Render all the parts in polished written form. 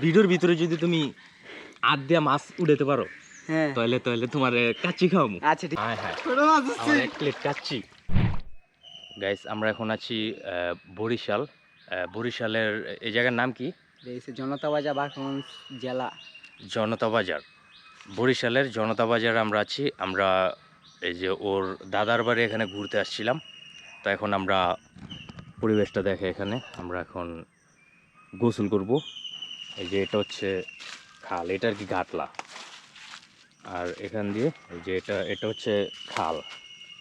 ভিডিওর ভিতরে যদি তুমি আদ দিয়া মাছ উড়াতে পারো হ্যাঁ তাহলে তাহলে তোমার কাচ্চি খাওয়াবো। আচ্ছা ঠিক হ্যাঁ হ্যাঁ ছোট মাছ আছে আমার এক প্লেট কাচ্চি। গাইস আমরা এখন আছি বরিশাল। বরিশালের এই জায়গার নাম কি? রয়েছে জনতা বাজার বাকগঞ্জ জেলা। জনতা বাজার। বরিশালের জনতা বাজার আমরা আছি। আমরা এই যে ওর দাদার বাড়ি এখানে ঘুরতে আসছিলাম। তো এখন আমরা পরিবেশটা দেখে এখানে আমরা এখন গোসল করব। এই যে এটা হচ্ছে খাল, এটা আর কি ঘাটলা। আর এখান দিয়ে এই যে এটা হচ্ছে খাল।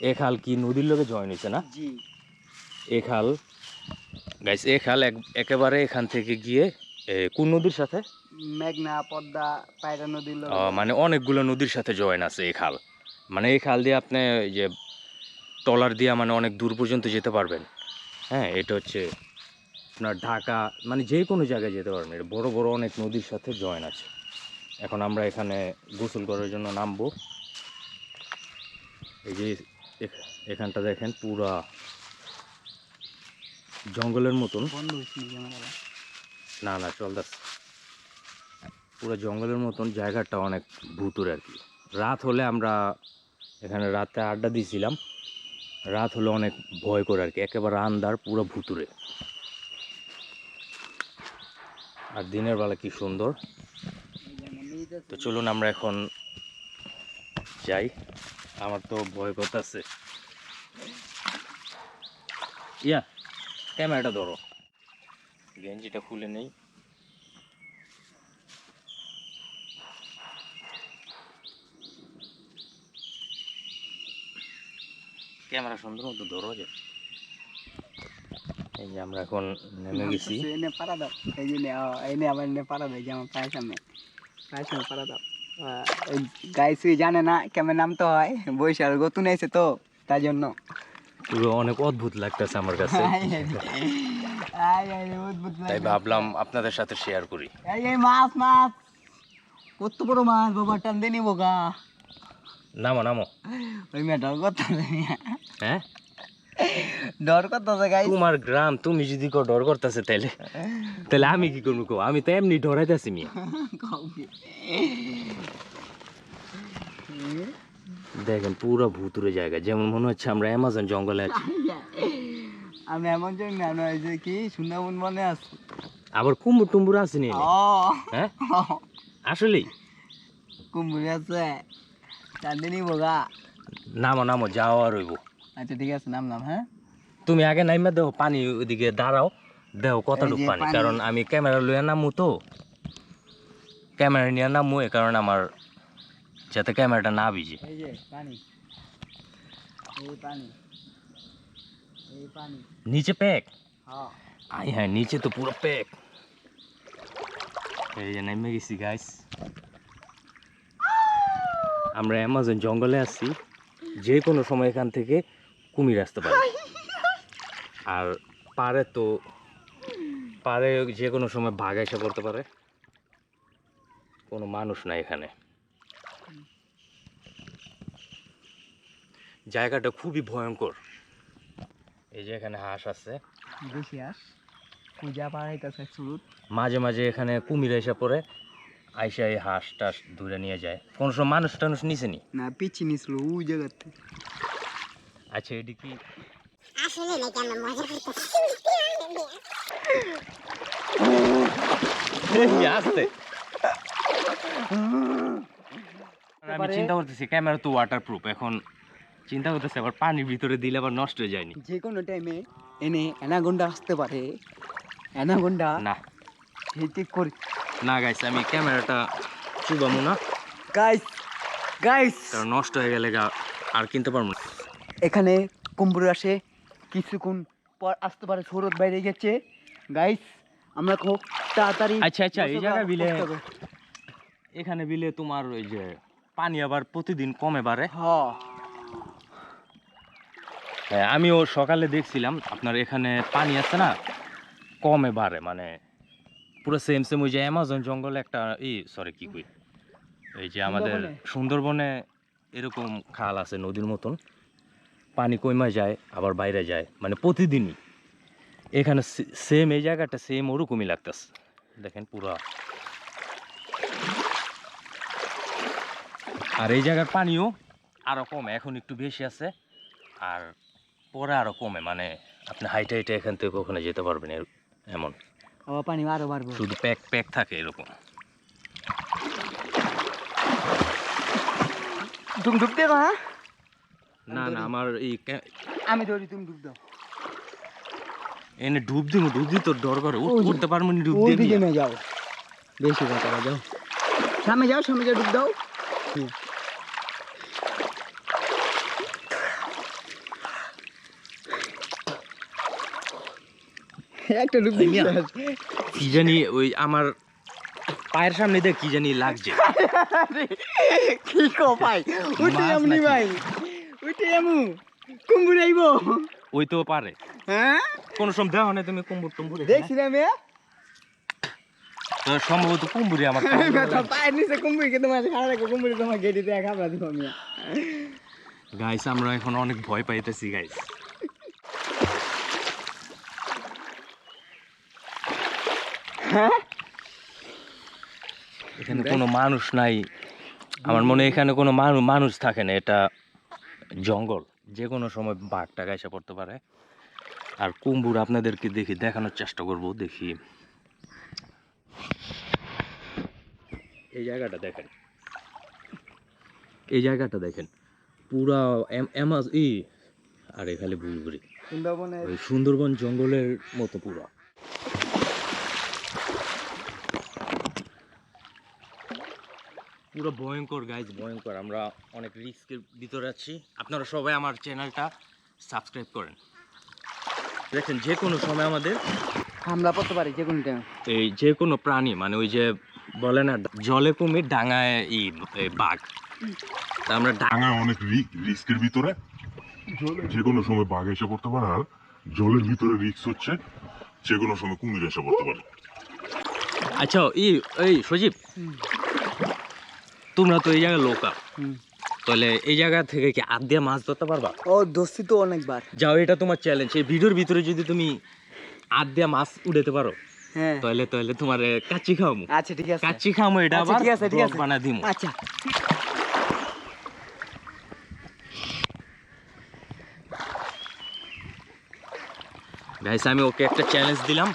এ খাল কি নদীর লোকে জয়েন হয়েছে না? জি এ খাল গাইস, এ খাল একেবারে এখান থেকে গিয়ে কোন নদীর সাথে মেঘনা পদ্মা পায়রা নদীর মানে অনেকগুলো নদীর সাথে জয়েন আছে এই খাল। মানে এই খাল দিয়ে আপনি এই যে ট্রলার দিয়ে মানে অনেক দূর পর্যন্ত যেতে পারবেন। হ্যাঁ, এটা হচ্ছে আপনার ঢাকা, মানে যে কোনো জায়গায় যেতে পারবেন। এটা বড় বড় অনেক নদীর সাথে জয়েন আছে। এখন আমরা এখানে গোসল করার জন্য নামবো। এই যে এখানটা দেখেন পুরা জঙ্গলের মতন। বন্ধ হয়েছিল ক্যামেরা। না না চলতেছে, পুরো জঙ্গলের মতন। জায়গাটা অনেক ভুতুরে আর কি। রাত হলে আমরা এখানে রাতে আড্ডা দিয়েছিলাম। রাত হলে অনেক ভয় করে আর কি, একেবারে আন্ধার, পুরো ভুতুরে। আর দিনের বেলা কি সুন্দর। তো চলুন আমরা এখন যাই। আমার তো ভয় করতেছে। ইয়া ক্যামেরাটা ধরো, গেঞ্জিটা খুলে নেই। ক্যামেরা সুন্দর মতো ধরো যে। এই যে আমরা এখন নেমে গেছি। এনে পাড়া দাও, এই যে এনে আবার এনে পাড়া দাও, যে আমার পায়ের সামনে পাড়া দাও। ওই গাইসুই জানে না কেমন নামতে হয়, বৈশাল গতুন এসে তো তাই জন্য পুরো অনেক অদ্ভুত লাগতেছে আমার কাছে, তাই ভাবলাম আপনাদের সাথে শেয়ার করি। এই মাছ মাছ কত বড় মাছ বাবা, টান দিয়ে নিবো গা। নামো নামো। ওই মেয়ে ডর করতেছে, হ্যাঁ ডর করতেছে গাইস। তোমার গ্রাম, তুমি যদি কেউ ডর করতেছে তাইলে তাহলে আমি কি করবো কো? আমি তো এমনি ডরাইতেছি মিয়া। দেখেন পুরো ভুতুরে জায়গা, যেমন মনে হচ্ছে আমরা অ্যামাজন জঙ্গলে আছি। আমি এমন জন্য না ওই যে কি সুন্দরবন বনে আছি। আবার কুম্ভুর টুম্বুর আছে নি? ও হ্যাঁ আসলেই কুম্ভুর আছে, টান দিয়ে নিবো গা। নামো নামো, যাওয়া রইব। আচ্ছা ঠিক আছে, নামলাম। হ্যাঁ তুমি আগে নাইমা দেও, পানি ওইদিকে দাঁড়াও, দেও কতটুকু পানি, কারণ আমি ক্যামেরা লইয়া নামু তো, ক্যামেরা নিয়ে নামু, এ কারণে আমার যাতে ক্যামেরাটা না ভিজে। এই যে পানি, এই পানি, এই পানি। নিচে প্যাক? হ্যাঁ আই হ্যাঁ, নিচে তো পুরো প্যাক। এই যে নেমে গেছি গাইস, আমরা অ্যামাজন জঙ্গলে আছি। যে কোনো সময় এখান থেকে কুমির আসতে পারে। আর পারে তো পারে যে কোনো সময় বাঘ এসে পড়তে পারে। কোনো মানুষ নাই এখানে। জায়গাটা খুবই ভয়ঙ্কর। এই যে এখানে হাঁস আছে, বেশি আস পূজা পাড়াইতেছে শুরুত। মাঝে মাঝে এখানে কুমির এসে পড়ে, আইসা এই হাঁস টাস ধরে নিয়ে যায়। কোনো সময় মানুষ টানুষ নিচে নি না পিছিয়ে নিছিল ওই জায়গাতে। আচ্ছা এটি কি আসলে নাকি আমরা মজা করতেছি? আসতে? আমি চিন্তা করতেছি ক্যামেরা তো ওয়াটার প্রুফ, এখন চিন্তা করতেছি আবার পানির ভিতরে দিলে আবার নষ্ট হয়ে যায়নি। যে কোনো টাইমে এনে অ্যানাগন্ডা আসতে পারে। অ্যানাগন্ডা না ঠিক করি না গাইস, আমি ক্যামেরাটা চুবামো না, গাইস গাইস। কারণ নষ্ট হয়ে গেলে আর কিনতে পারবো না। এখানে কুম্ভুর আসে, কিছুক্ষণ পর আসতে পারে, স্রোত বাইরে গেছে গাইস। আমরা খুব তাড়াতাড়ি আচ্ছা আচ্ছা, এই জায়গায় বিলে, এখানে বিলে তোমার ওই যে পানি আবার প্রতিদিন কমে বাড়ে। হ্যাঁ আমিও সকালে দেখছিলাম আপনার এখানে পানি আছে না, কমে বাড়ে, মানে পুরো সেম সেম ওই যে অ্যামাজন জঙ্গলে একটা সরি কি কই, এই যে আমাদের সুন্দরবনে এরকম খাল আছে নদীর মতন, পানি কমে যায় আবার বাইরে যায়, মানে প্রতিদিনই। এখানে সেম এই জায়গাটা সেম ওরকমই লাগতেছে। দেখেন পুরা আর এই জায়গার পানিও আরো কমে, এখন একটু বেশি আছে আর পরে আরো কমে, মানে আপনি হাইটে হাইটে এখান থেকে ওখানে যেতে পারবেন এমন, ও পানি আরো বাড়বো। শুধু প্যাক প্যাক থাকে এরকম। তুমি ডুব দেবা? হ্যাঁ না না, আমার এই আমি ধরি, তুমি ডুব দাও। এনে ডুব দিই তো ডর করে, উঠতে পারবো না ডুব ওইদিকে দিয়ে। না যাও, বেশি কথা না, যাও সামনে যাও, সামনে যাও, ডুব দাও। একটা ডুব এই মিয়া। দিয়ে কি জানি ওই আমার পায়ের সামনে দিয়ে কি জানি লাগছে। কি কো ভাই, উঠে মাছ এমনি নাকি? ভাই, উঠে এমু কুম্বুর আইব। ওই তো পারে, হ্যাঁ কোনো সময় দেওয়া নেই তুমি কুম্ভুর টুম্বুর দেখছিলাম এ তো সম্ভবত কুম্ভুরি আমার পায়ের নিচে কুম্বুরকে তোমার খাড়া রাখো, কুম্বুরি তোমার গেটি দিয়ে খাবো দিব আমি। গাইস আমরা এখন অনেক ভয় পাইতেছি গাইস। হ্যাঁ এখানে কোনো মানুষ নাই, আমার মনে হয় এখানে কোনো মানুষ থাকে না, এটা জঙ্গল, যে কোনো সময় বাঘ টাঘ এসে পড়তে পারে। আর কুম্ভুর আপনাদেরকে দেখি দেখানোর চেষ্টা করব, দেখি এই জায়গাটা দেখেন, এই জায়গাটা দেখেন পুরা আরে খালি বুড়ি সুন্দরবনের ওই সুন্দরবন জঙ্গলের মতো পুরা। পুরো ভয়ঙ্কর গাইজ, ভয়ঙ্কর। আমরা অনেক রিস্কের ভিতরে আছি, আপনারা সবাই আমার চ্যানেলটা সাবস্ক্রাইব করেন। দেখেন যে কোনো সময় আমাদের হামলা করতে পারি, যে কোনো টাইম। এই যে কোনো প্রাণী, মানে ওই যে বলে না জলে কুমির ডাঙায় বাঘ, তা আমরা ডাঙায় অনেক রিস্কের ভিতরে, যে কোনো সময় বাঘ এসে পড়তে পারে। আর জলের ভিতরে রিস্ক হচ্ছে যে কোনো সময় কুমির এসে পড়তে পারে। আচ্ছা এই সজীব, তোমরা তো এই জায়গায় লোকাল, তাহলে এই জায়গা থেকে কি হাত দিয়ে মাছ ধরতে পারবা? ও দোস্তি তো অনেকবার। যাও, এটা তোমার চ্যালেঞ্জ। এই ভিডিওর ভিতরে যদি তুমি হাত দিয়ে মাছ উঠাতে পারো, হ্যাঁ তাহলে তোমার কাচ্চি খাওয়ামু। আচ্ছা ঠিক আছে, কাচ্চি খাওয়ামু, এটা আচ্ছা, আবার ঠিক আছে, ঠিক ব্লগ আছে। বানা দিমু। আচ্ছা গাইস আমি ওকে একটা চ্যালেঞ্জ দিলাম,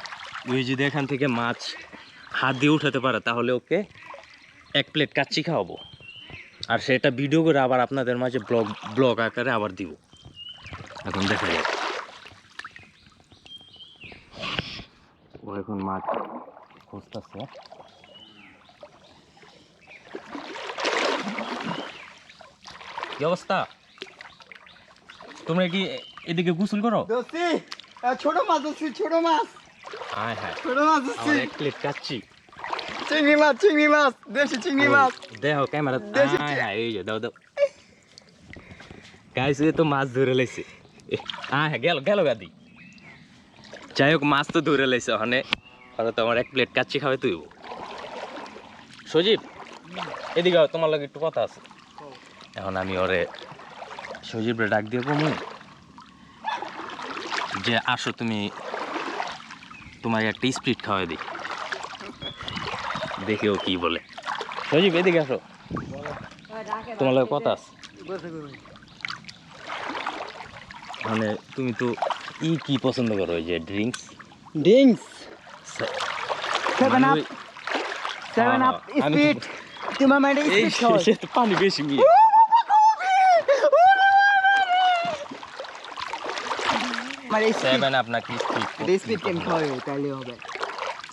ওই যদি এখান থেকে মাছ হাত দিয়ে উঠাতে পারে তাহলে ওকে 1 প্লেট কাচ্চি খাওয়াবো, আর সেটা ভিডিও করে আবার আপনাদের মাঝে ব্লগ আকারে আবার দিব। এখন দেখা যাক, ও এখন মাছ খুঁজতেছে। কি অবস্থা, তোমরা কি এদিকে গোসল করো? দোস্তি ছোট মাছ, দোস্তি ছোট মাছ, হ্যাঁ হ্যাঁ, ছোট মাছ আমার দোস্তি, 1 প্লেট কাচ্চি। চিংড়ি মাছ, চিংড়ি মাছ, দেশি চিংড়ি মাছ। দেখো ক্যামেরা, দেশি হ্যাঁ হ্যাঁ এই যে দাও দাও। গাইস এ তো মাছ ধরে লাইছে, হ্যাঁ হ্যাঁ গেল গাদি। যাই হোক মাছ তো ধরে লাইছে, ওখানে তো আমার 1 প্লেট কাচ্চি খাওয়াই তুই। সজীব এদিকে আও, তোমার লাগে একটু কথা আছে। এখন আমি ওরে সজীবরে ডাক দিয়ে কমু যে আসো তুমি, তোমার একটা স্প্রিট খাওয়াই দিই, দেখি ও কি বলে। সজীব এদিকে আসো, তোমার লাগে কথা আছে। মানে তুমি তো কি পছন্দ করো, ওই যে ড্রিঙ্কস? ড্রিঙ্কস 7 আপ, 7 আপ আমি স্পিড। তোমার মাইন্ডে এই স্পিড খাও। সে তো পানি বেশি মিয়ে। মানে স্পিড, 7 আপ নাকি স্পিড কেন খাওয়াই তাহলে হবে।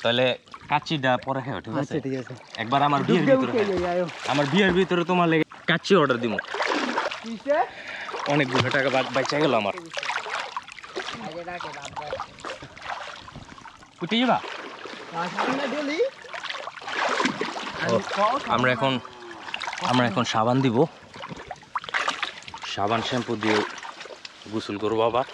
তাহলে কাচ্চিটা পরে খাও, ঠিক আছে? আচ্ছা ঠিক আছে, একবার আমার ডুব বিয়ের দিয়ে ভিতরে উঠে খাও। যাই আয়ো। আমার বিয়ের ভিতরে তোমার লেগে কাচ্চি অর্ডার দিব, কিসে অনেকগুলো টাকা বাঁচা গেল আমার। আগে রাখে বাবা, উঠে যাবা? আসলে ডলি ও, আমরা এখন সাবান দিব, সাবান শ্যাম্পু দিয়ে গোসল করবো আবার।